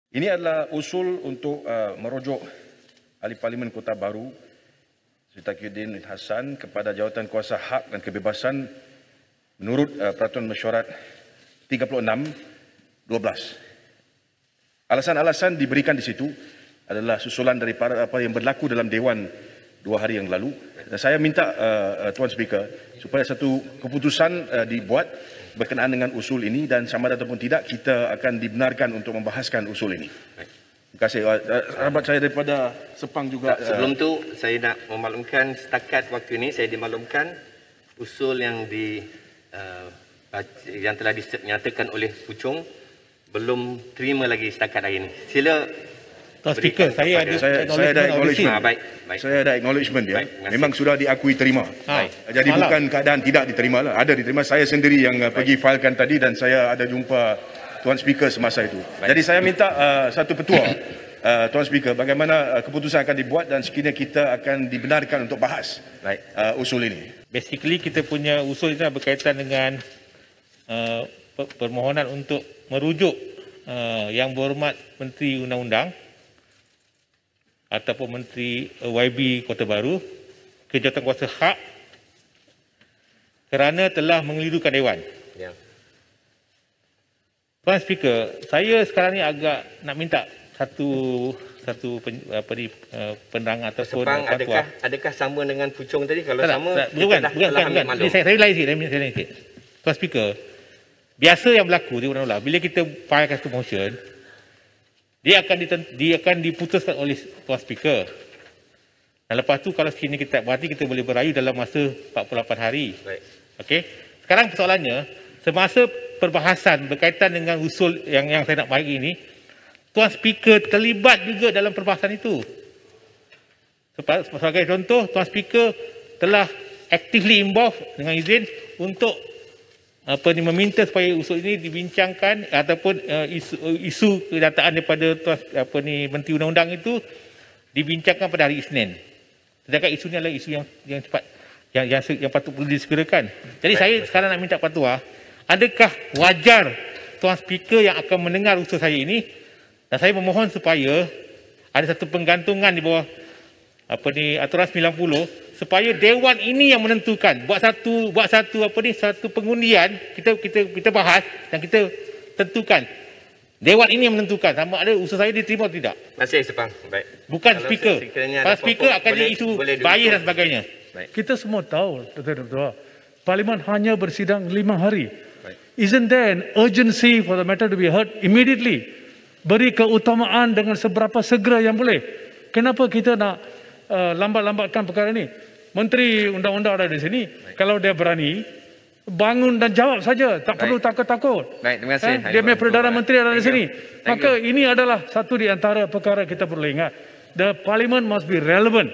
Ini adalah usul untuk merujuk Ahli Parlimen Kota Baru Sri Taqiyuddin Hassan kepada Jawatan Kuasa Hak dan Kebebasan menurut Peraturan Mesyuarat 36/12. Alasan-alasan diberikan di situ adalah susulan daripada apa yang berlaku dalam Dewan 2 hari yang lalu. Dan saya minta Tuan Speaker supaya satu keputusan dibuat berkenaan dengan usul ini dan sama ada ataupun tidak kita akan dibenarkan untuk membahaskan usul ini. Terima kasih. Sahabat saya daripada Sepang juga. Sebelum tu saya nak memaklumkan setakat waktu ini saya dimaklumkan usul yang yang telah dinyatakan oleh Puchong belum terima lagi setakat hari ini. Sila Tuan Speaker, saya ada acknowledgement. Baik. Saya ada acknowledgement dia. Baik, Memang sudah diakui terima. Jadi bukan keadaan tidak diterima lah. Ada diterima. Saya sendiri yang pergi filekan tadi dan saya ada jumpa Tuan Speaker semasa itu. Jadi saya minta satu petua Tuan Speaker bagaimana keputusan akan dibuat dan sekiranya kita akan dibenarkan untuk bahas usul ini. Basically kita punya usul itu berkaitan dengan permohonan untuk merujuk Yang Berhormat Menteri Undang-Undang ataupun Menteri YB Kota Baru ke Jawatan Kuasa Hak kerana telah mengelirukan Dewan. Ya. Tuan Speaker, saya sekarang ni agak nak minta satu penerangan ataupun Sepang, fatwa. adakah sama dengan Puchong tadi? Kalau Tak, sama, bukan. maklum. Saya lain sikit. Tuan Speaker, biasa yang berlaku di undang-undang, bila kita filekan satu motion, dia akan diputuskan oleh Tuan Speaker. Dan lepas tu kalau sekiranya kita berarti kita boleh berayu dalam masa 48 hari. Baik. Okey. Sekarang persoalannya, semasa perbahasan berkaitan dengan usul yang saya nak bagi ini, Tuan Speaker terlibat juga dalam perbahasan itu. Sebagai contoh, Tuan Speaker telah actively involved dengan izin untuk meminta supaya usul ini dibincangkan ataupun isu kedataan daripada Menteri Undang-Undang itu dibincangkan pada hari Isnin. Sedangkan isu ini adalah isu yang cepat yang patut perlu disegerakan. Jadi saya sekarang nak minta fatwa, adakah wajar Tuan Speaker yang akan mendengar usul saya ini, dan saya memohon supaya ada satu penggantungan di bawah aturan 90 supaya Dewan ini yang menentukan, buat satu pengundian, kita bahas dan kita tentukan. Dewan ini yang menentukan sama ada usul saya diterima atau tidak. Terima kasih Sepang. Baik. Bukan Speaker. Kalau Speaker akan jadi isu bias dan sebagainya. Baik. Kita semua tahu, Dr. Parlimen hanya bersidang 5 hari. Baik. Isn't there an urgency for the matter to be heard immediately? Beri keutamaan dengan seberapa segera yang boleh. Kenapa kita nak lambat-lambatkan perkara ini? Menteri Undang-Undang ada di sini. Kalau dia berani, bangun dan jawab saja. Tak perlu takut-takut. Baik, terima kasih. Dia punya Perdana Menteri ada di sini. Maka ini adalah satu di antara perkara kita perlu ingat. The Parliament must be relevant.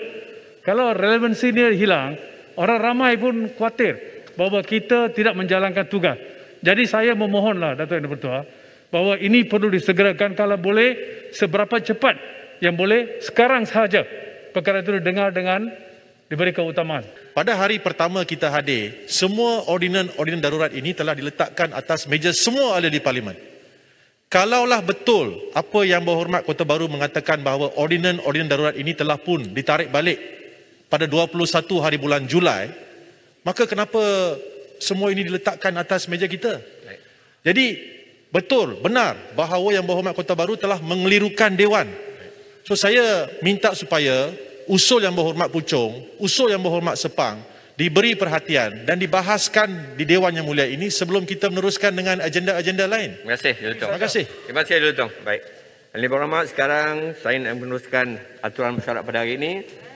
Kalau relevansi ini hilang, orang ramai pun khawatir bahawa kita tidak menjalankan tugas. Jadi saya memohonlah Datuk Yang Dipertua bahawa ini perlu disegerakan, kalau boleh seberapa cepat yang boleh, sekarang sahaja perkara itu didengar dengan diberi keutamaan. Pada hari pertama kita hadir, semua ordinan darurat ini telah diletakkan atas meja semua ahli Parlimen. Kalaulah betul apa yang Berhormat Kota Baru mengatakan bahawa ordinan darurat ini telah pun ditarik balik pada 21 hari bulan Julai, maka kenapa semua ini diletakkan atas meja kita? Jadi betul, benar bahawa yang Berhormat Kota Baru telah mengelirukan Dewan. So saya minta supaya usul yang Berhormat Puchong, usul yang Berhormat Sepang diberi perhatian dan dibahaskan di Dewan Yang Mulia ini sebelum kita meneruskan dengan agenda-agenda lain. Terima kasih, Dr. Terima kasih. Terima kasih, Dr. Baik. Ahli Berhormat, sekarang saya nak meneruskan aturan mesyuarat pada hari ini.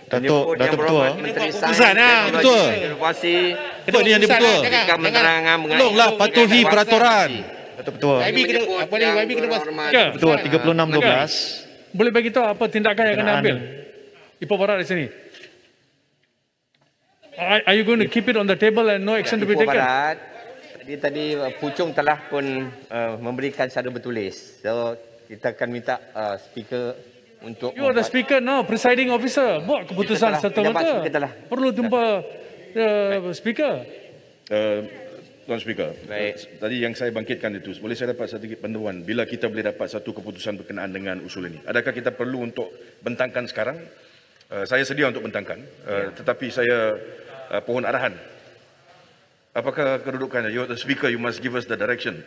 Datuk Ketua. Menteri Keputusan, Sains, betul. Inovasi, Apa ni yang dibetul? memberikan penerangan mengenai Tolonglah patuhi peraturan. Datuk Ketua. YB kena buat. Ketua 36/12. Boleh bagi tahu apa tindakan yang akan diambil? Ipoh Barat di sini. Are you going to keep it on the table and no action to be Ipoh taken? Barat, tadi Puchong telah pun memberikan secara bertulis. So kita akan minta speaker untuk You are the speaker now, presiding officer. Buat keputusan Kita telah, serta-merta. kita telah. Perlu jumpa speaker. Tuan Speaker, Baik. tadi yang saya bangkitkan itu, boleh saya dapat sedikit panduan bila kita boleh dapat satu keputusan berkenaan dengan usul ini? Adakah kita perlu untuk bentangkan sekarang? Saya sedia untuk bentangkan, tetapi saya pohon arahan. Apakah kedudukannya? You the Speaker, you must give us the direction.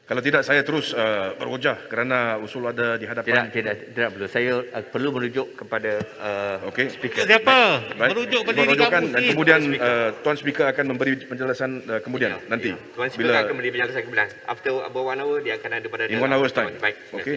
Kalau tidak, saya terus berhujah kerana usul ada di hadapan. Tidak perlu. Saya perlu merujuk kepada Okey. speaker. Siapa? Baik. Merujuk pada diri Merujukan kamu dan sendiri. kemudian Tuan Speaker akan memberi penjelasan kemudian nanti. Tuan Speaker akan memberi penjelasan kemudian. After about 1 hour dia akan ada pada In 1 hour's time. Baik. Okey.